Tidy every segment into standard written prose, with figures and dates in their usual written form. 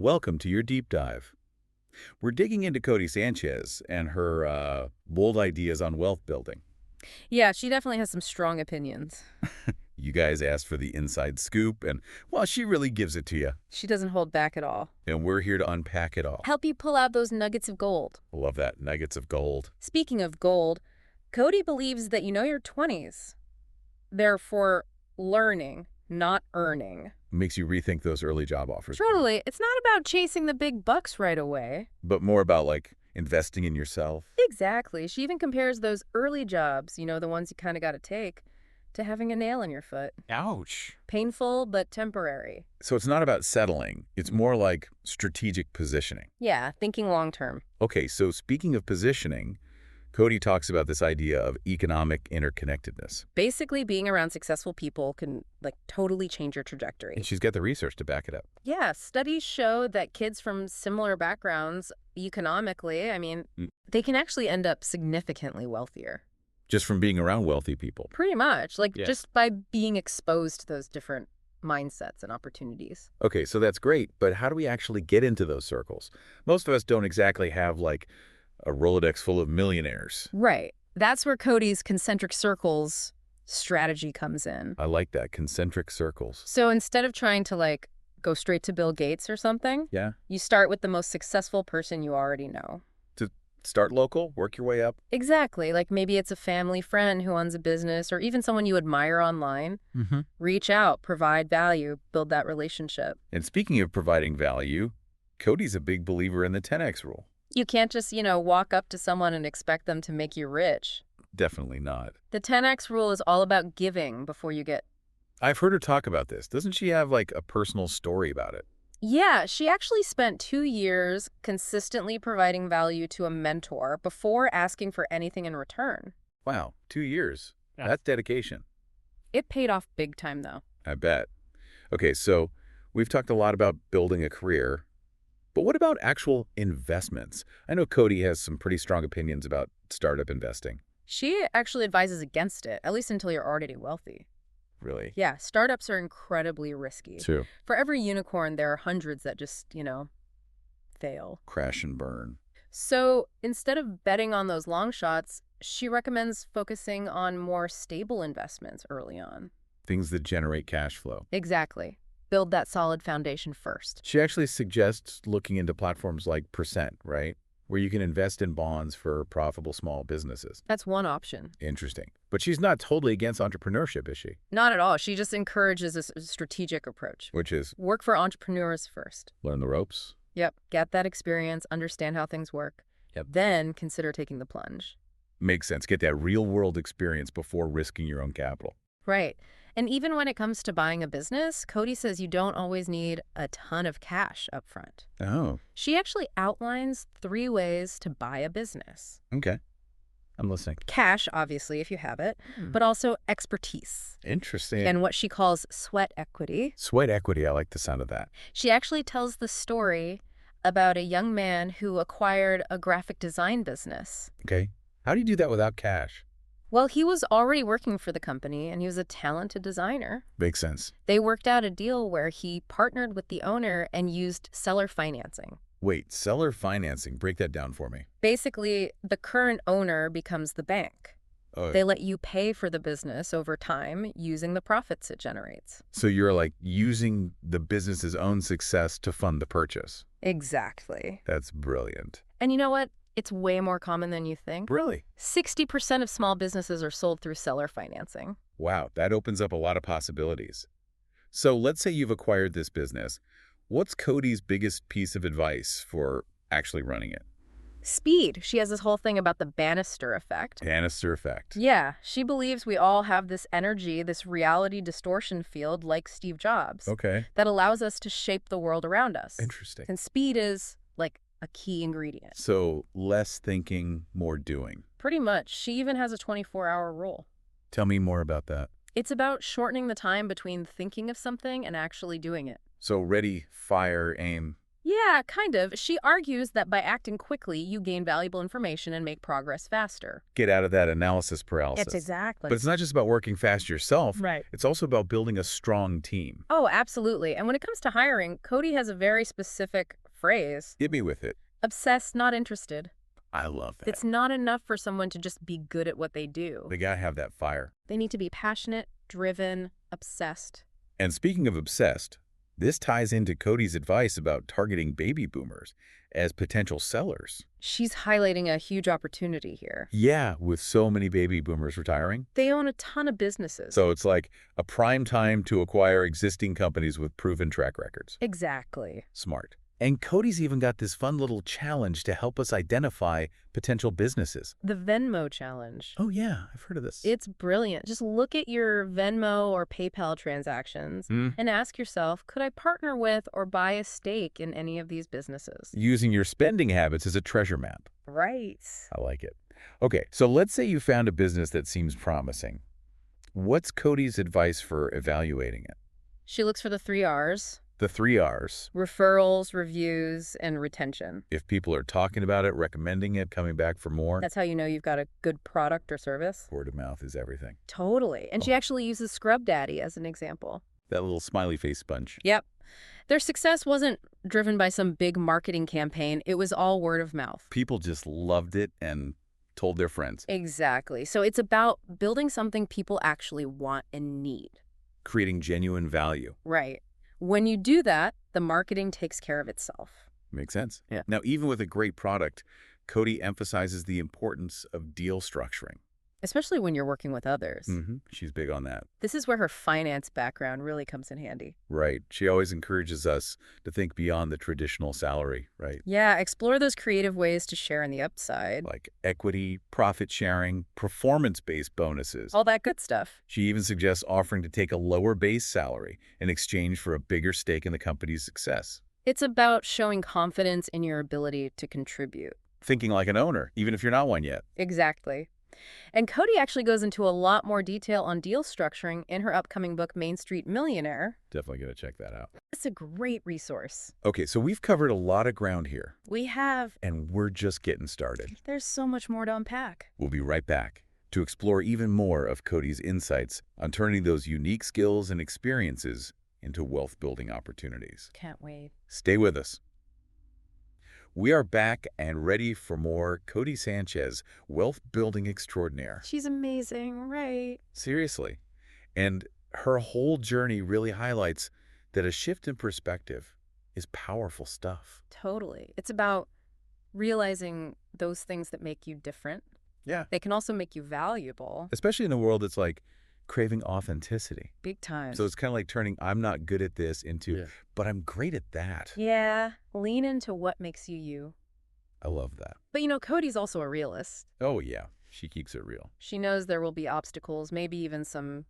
Welcome to your deep dive. We're digging into Codie Sanchez and her bold ideas on wealth building. Yeah, she definitely has some strong opinions. You guys asked for the inside scoop, and, well, she really gives it to you. She doesn't hold back at all. And we're here to unpack it all. Help you pull out those nuggets of gold. Love that. Nuggets of gold. Speaking of gold, Codie believes that you know your 20s. They're for learning, not earning. Makes you rethink those early job offers. Totally. It's not about chasing the big bucks right away. But more about, like, investing in yourself. Exactly. She even compares those early jobs, the ones you kind of got to take, to having a nail in your foot. Ouch. Painful, but temporary. So it's not about settling. It's more like strategic positioning. Yeah, thinking long term. Okay, so speaking of positioning, Codie talks about this idea of economic interconnectedness. Basically, being around successful people can, totally change your trajectory. And she's got the research to back it up. Yeah, studies show that kids from similar backgrounds, economically, they can actually end up significantly wealthier. Just from being around wealthy people. Pretty much, Yeah. just by being exposed to those different mindsets and opportunities. Okay, so that's great, but how do we actually get into those circles? Most of us don't exactly have, like, a Rolodex full of millionaires. Right. That's where Codie's concentric circles strategy comes in. I like that, concentric circles. So instead of trying to, go straight to Bill Gates or something, Yeah? you start with the most successful person you already know. To start local, work your way up. Exactly. Maybe it's a family friend who owns a business or even someone you admire online. Mm-hmm. Reach out, provide value, build that relationship. And speaking of providing value, Codie's a big believer in the 10X rule. You can't just, walk up to someone and expect them to make you rich. Definitely not. The 10X rule is all about giving before you get... I've heard her talk about this. Doesn't she have, like, a personal story about it? Yeah, she actually spent 2 years consistently providing value to a mentor before asking for anything in return. Wow, 2 years. That's dedication. It paid off big time, though. I bet. Okay, so we've talked a lot about building a career, but what about actual investments? I know Codie has some pretty strong opinions about startup investing. She actually advises against it, at least until you're already wealthy. Really? Yeah, startups are incredibly risky. True. For every unicorn, there are hundreds that just, fail. Crash and burn. So instead of betting on those long shots, she recommends focusing on more stable investments early on. Things that generate cash flow. Exactly. Build that solid foundation first. She actually suggests looking into platforms like Percent, right? Where you can invest in bonds for profitable small businesses. That's one option. Interesting. But she's not totally against entrepreneurship, is she? Not at all. She just encourages a strategic approach. Which is Work for entrepreneurs first. learn the ropes. Yep. Get that experience, understand how things work. Yep. Then consider taking the plunge. Makes sense. Get that real-world experience before risking your own capital. Right. And even when it comes to buying a business, Codie says you don't always need a ton of cash up front. Oh, She actually outlines 3 ways to buy a business. okay. I'm listening. Cash, obviously, if you have it, but also expertise Interesting. and what she calls sweat equity. Sweat equity, I like the sound of that. She actually tells the story about a young man who acquired a graphic design business. Okay. How do you do that without cash? Well, he was already working for the company, and he was a talented designer. Makes sense. They worked out a deal where he partnered with the owner and used seller financing. Wait, seller financing. Break that down for me. Basically, the current owner becomes the bank. Oh, They let you pay for the business over time using the profits it generates. so you're like using the business's own success to fund the purchase. Exactly. That's brilliant. And you know what? It's way more common than you think. Really? 60% of small businesses are sold through seller financing. Wow, that opens up a lot of possibilities. So let's say you've acquired this business. What's Codie's biggest piece of advice for actually running it? Speed. She has this whole thing about the banister effect. Banister effect. Yeah, she believes we all have this energy, this reality distortion field like Steve Jobs, Okay. that allows us to shape the world around us. Interesting. And speed is a key ingredient. So less thinking, more doing. Pretty much. She even has a 24-hour rule. Tell me more about that. It's about shortening the time between thinking of something and actually doing it. So ready, fire, aim. Yeah, Yeah, kind of. She argues that by acting quickly, you gain valuable information and make progress faster. Get out of that analysis paralysis. Exactly. But it's not just about working fast yourself. Right. It's also about building a strong team. Oh, absolutely. And when it comes to hiring, Codie has a very specific phrase. Hit me with it. Obsessed, not interested. I love that. It's not enough for someone to just be good at what they do. They gotta have that fire. They need to be passionate, driven, obsessed. And speaking of obsessed, this ties into Codie's advice about targeting baby boomers as potential sellers. She's highlighting a huge opportunity here. Yeah, with so many baby boomers retiring. They own a ton of businesses. So it's like a prime time to acquire existing companies with proven track records. Exactly. Smart. And Codie's even got this fun little challenge to help us identify potential businesses. The Venmo challenge. Oh yeah, I've heard of this. It's brilliant. Just look at your Venmo or PayPal transactions and ask yourself, could I partner with or buy a stake in any of these businesses? Using your spending habits as a treasure map. Right. I like it. Okay, so let's say you found a business that seems promising. What's Codie's advice for evaluating it? She looks for the 3 R's. The 3 R's. Referrals, reviews, and retention. If people are talking about it, recommending it, coming back for more. That's how you know you've got a good product or service. Word of mouth is everything. Totally. And she actually uses Scrub Daddy as an example. That little smiley face sponge. Yep. Their success wasn't driven by some big marketing campaign. It was all word of mouth. People just loved it and told their friends. Exactly. So it's about building something people actually want and need. Creating genuine value. Right. When you do that, the marketing takes care of itself. Makes sense. Yeah. Now, even with a great product, Codie emphasizes the importance of deal structuring. Especially when you're working with others. She's big on that. This is where her finance background really comes in handy. Right. She always encourages us to think beyond the traditional salary, right? Yeah, explore those creative ways to share in the upside. Like equity, profit sharing, performance-based bonuses. All that good stuff. She even suggests offering to take a lower base salary in exchange for a bigger stake in the company's success. It's about showing confidence in your ability to contribute. Thinking like an owner, even if you're not one yet. Exactly. And Codie actually goes into a lot more detail on deal structuring in her upcoming book, Main Street Millionaire. Definitely going to check that out. It's a great resource. Okay, so we've covered a lot of ground here. We have. And we're just getting started. There's so much more to unpack. We'll be right back to explore even more of Codie's insights on turning those unique skills and experiences into wealth-building opportunities. Can't wait. Stay with us. We are back and ready for more Codie Sanchez, wealth-building extraordinaire. She's amazing, right? Seriously. And her whole journey really highlights that a shift in perspective is powerful stuff. Totally. It's about realizing those things that make you different. Yeah. They can also make you valuable. Especially in a world that's like craving authenticity. Big time. So it's kind of like turning I'm not good at this into, but I'm great at that. Yeah. Lean into what makes you you. I love that. But you know, Codie's also a realist. Oh, yeah. She keeps it real. She knows there will be obstacles, maybe even some,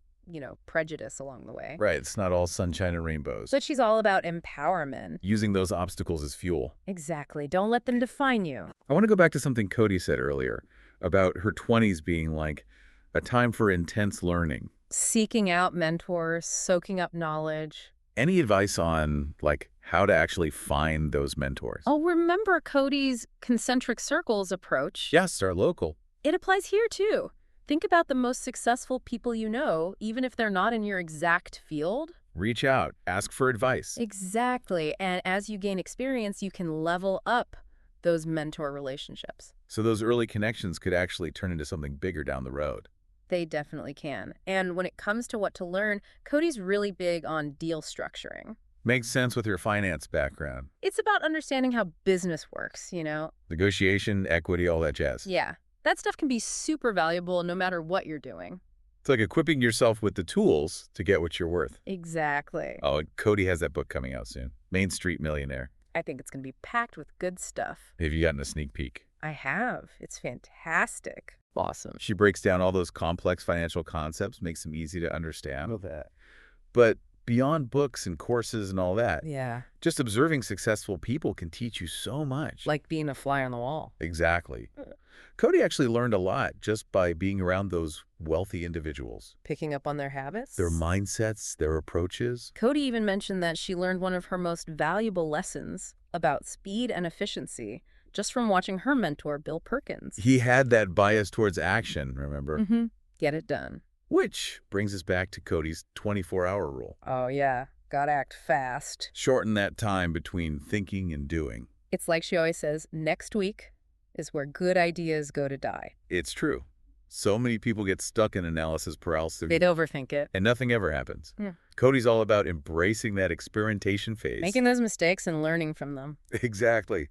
prejudice along the way. Right. It's not all sunshine and rainbows. But she's all about empowerment. Using those obstacles as fuel. Exactly. Don't let them define you. I want to go back to something Codie said earlier about her 20s being like a time for intense learning. Seeking out mentors, soaking up knowledge. Any advice on, like, how to actually find those mentors? Oh, remember Codie's concentric circles approach? Yeah, start local. It applies here, too. Think about the most successful people you know, even if they're not in your exact field. Reach out. Ask for advice. Exactly. And as you gain experience, you can level up those mentor relationships. So those early connections could actually turn into something bigger down the road. They definitely can. And when it comes to what to learn, Codie's really big on deal structuring. Makes sense with your finance background. It's about understanding how business works, Negotiation, equity, all that jazz. Yeah. That stuff can be super valuable no matter what you're doing. It's like equipping yourself with the tools to get what you're worth. Exactly. Oh, and Codie has that book coming out soon. Main Street Millionaire. I think it's going to be packed with good stuff. Have you gotten a sneak peek? I have. It's fantastic. Awesome. She breaks down all those complex financial concepts, makes them easy to understand. Love that. But beyond books and courses and all that. Yeah. Just observing successful people can teach you so much. Like being a fly on the wall. Exactly. Codie actually learned a lot just by being around those wealthy individuals. Picking up on their habits? Their mindsets, their approaches. Codie even mentioned that she learned one of her most valuable lessons about speed and efficiency just from watching her mentor, Bill Perkins. He had that bias towards action, remember? Get it done. Which brings us back to Codie's 24-hour rule. Oh, yeah. Gotta act fast. Shorten that time between thinking and doing. It's like she always says, next week is where good ideas go to die. It's true. So many people get stuck in analysis paralysis. They'd overthink it. And nothing ever happens. Yeah. Codie's all about embracing that experimentation phase. Making those mistakes and learning from them. Exactly.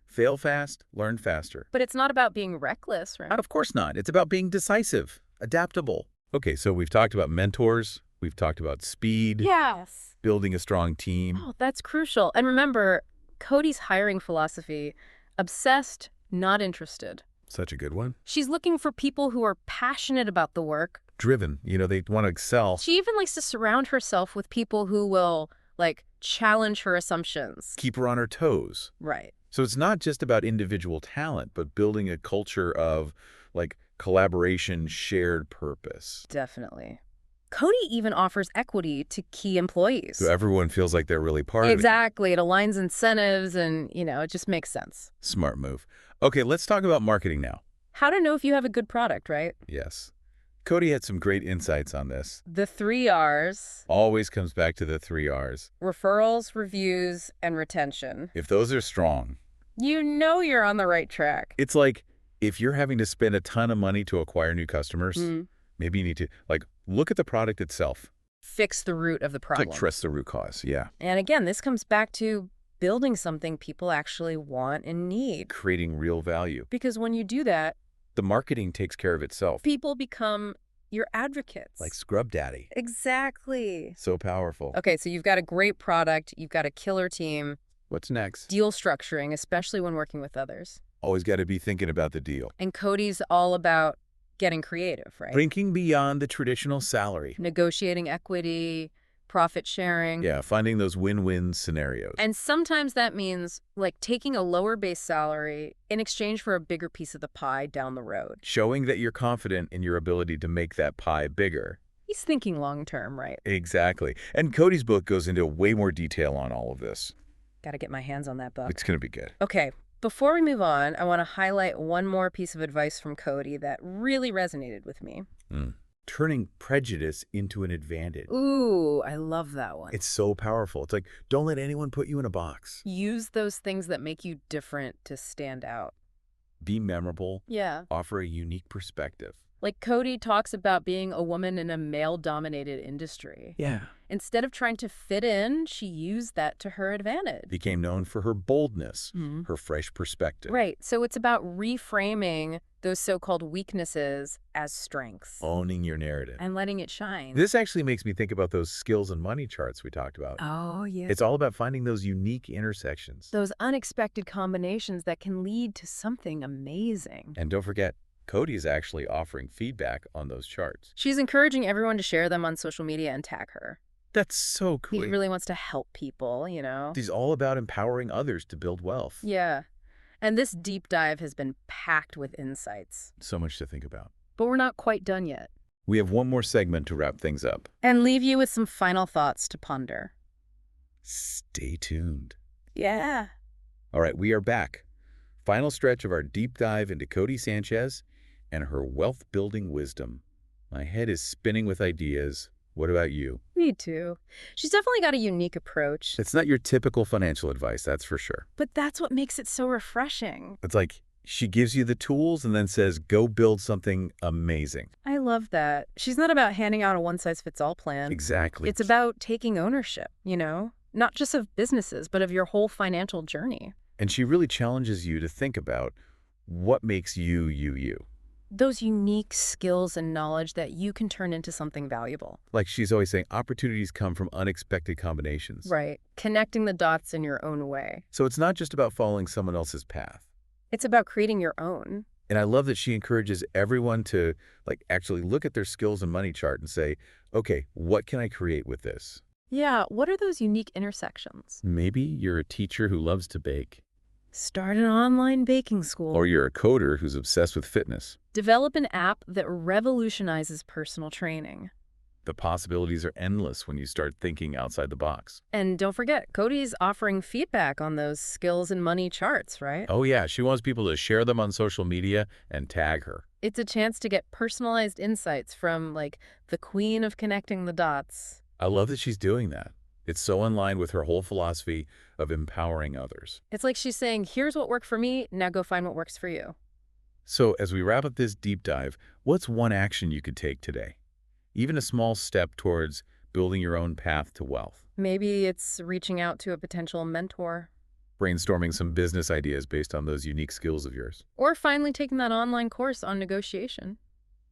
Fail fast, learn faster. But it's not about being reckless, right? Of course not. It's about being decisive, adaptable. Okay, so we've talked about mentors. We've talked about speed. Yes. Building a strong team. Oh, that's crucial. And remember, Codie's hiring philosophy, obsessed, not interested. Such a good one. She's looking for people who are passionate about the work. Driven. They want to excel. She even likes to surround herself with people who will, challenge her assumptions. Keep her on her toes. Right. So it's not just about individual talent, but building a culture of, collaboration, shared purpose. Definitely. Codie even offers equity to key employees. So everyone feels like they're really part of it. Exactly. It aligns incentives and, it just makes sense. Smart move. Okay, let's talk about marketing now. How to know if you have a good product, right? Yes. Codie had some great insights on this. The 3 R's. Always comes back to the 3 R's. Referrals, reviews, and retention. If those are strong, you know you're on the right track. It's like if you're having to spend a ton of money to acquire new customers, maybe you need to, look at the product itself. Fix the root of the problem. Trust the root cause, yeah. And again, this comes back to building something people actually want and need. Creating real value. Because when you do that, the marketing takes care of itself. People become your advocates. Like Scrub Daddy. Exactly. So powerful. Okay, so you've got a great product, you've got a killer team. What's next? Deal structuring, especially when working with others. Always got to be thinking about the deal. And Codie's all about getting creative, right? Thinking beyond the traditional salary. Negotiating equity, profit sharing. Yeah, finding those win-win scenarios. And sometimes that means taking a lower base salary in exchange for a bigger piece of the pie down the road. Showing that you're confident in your ability to make that pie bigger. He's thinking long term, right? Exactly. And Codie's book goes into way more detail on all of this. Got to get my hands on that book. It's going to be good. Okay, before we move on, I want to highlight one more piece of advice from Codie that really resonated with me. Turning prejudice into an advantage. Ooh, I love that one. It's so powerful. It's like, don't let anyone put you in a box. Use those things that make you different to stand out. Be memorable. Yeah. Offer a unique perspective. Like Codie talks about being a woman in a male-dominated industry. Yeah. Instead of trying to fit in, she used that to her advantage. Became known for her boldness, her fresh perspective. Right. So it's about reframing those so-called weaknesses as strengths. Owning your narrative. And letting it shine. This actually makes me think about those skills and money charts we talked about. Oh, yeah. It's all about finding those unique intersections. Those unexpected combinations that can lead to something amazing. And don't forget, Codie is actually offering feedback on those charts. She's encouraging everyone to share them on social media and tag her. That's so cool. He really wants to help people, He's all about empowering others to build wealth. Yeah. And this deep dive has been packed with insights. So much to think about. But we're not quite done yet. We have one more segment to wrap things up. And leave you with some final thoughts to ponder. Stay tuned. Yeah. All right, we are back. Final stretch of our deep dive into Codie Sanchez and her wealth-building wisdom. My head is spinning with ideas. What about you? Me too. She's definitely got a unique approach. It's not your typical financial advice, that's for sure. But that's what makes it so refreshing. It's like she gives you the tools and then says, go build something amazing. I love that. She's not about handing out a one-size-fits-all plan. Exactly. It's about taking ownership, not just of businesses, but of your whole financial journey. And she really challenges you to think about what makes you, you. Those unique skills and knowledge that you can turn into something valuable. Like she's always saying, opportunities come from unexpected combinations. Right. Connecting the dots in your own way. So it's not just about following someone else's path. It's about creating your own. And I love that she encourages everyone to actually look at their skills and money chart and say, okay, what can I create with this? Yeah, what are those unique intersections? Maybe you're a teacher who loves to bake, Start an online baking or school. you're a coder who's obsessed with fitness. Develop an app that revolutionizes personal training. The possibilities are endless when you start thinking outside the box. And don't forget, Codie's offering feedback on those skills and money charts, right? Oh yeah, she wants people to share them on social media and tag her. It's a chance to get personalized insights from, like, the queen of connecting the dots. I love that she's doing that. It's so in line with her whole philosophy of empowering others. It's like she's saying, here's what worked for me, now go find what works for you. So as we wrap up this deep dive, what's one action you could take today? Even a small step towards building your own path to wealth. Maybe it's reaching out to a potential mentor. Brainstorming some business ideas based on those unique skills of yours. Or finally taking that online course on negotiation.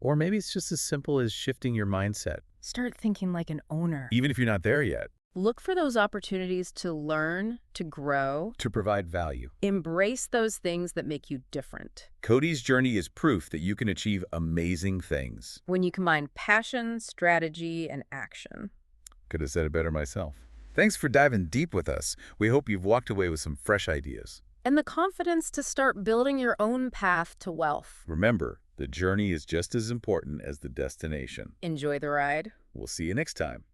Or maybe it's just as simple as shifting your mindset, Start thinking like an owner. even if you're not there yet, Look for those opportunities to learn, to grow. to provide value. Embrace those things that make you different. Codie's journey is proof that you can achieve amazing things. When you combine passion, strategy, and action. Could have said it better myself. Thanks for diving deep with us. We hope you've walked away with some fresh ideas. And the confidence to start building your own path to wealth. Remember, the journey is just as important as the destination. Enjoy the ride. We'll see you next time.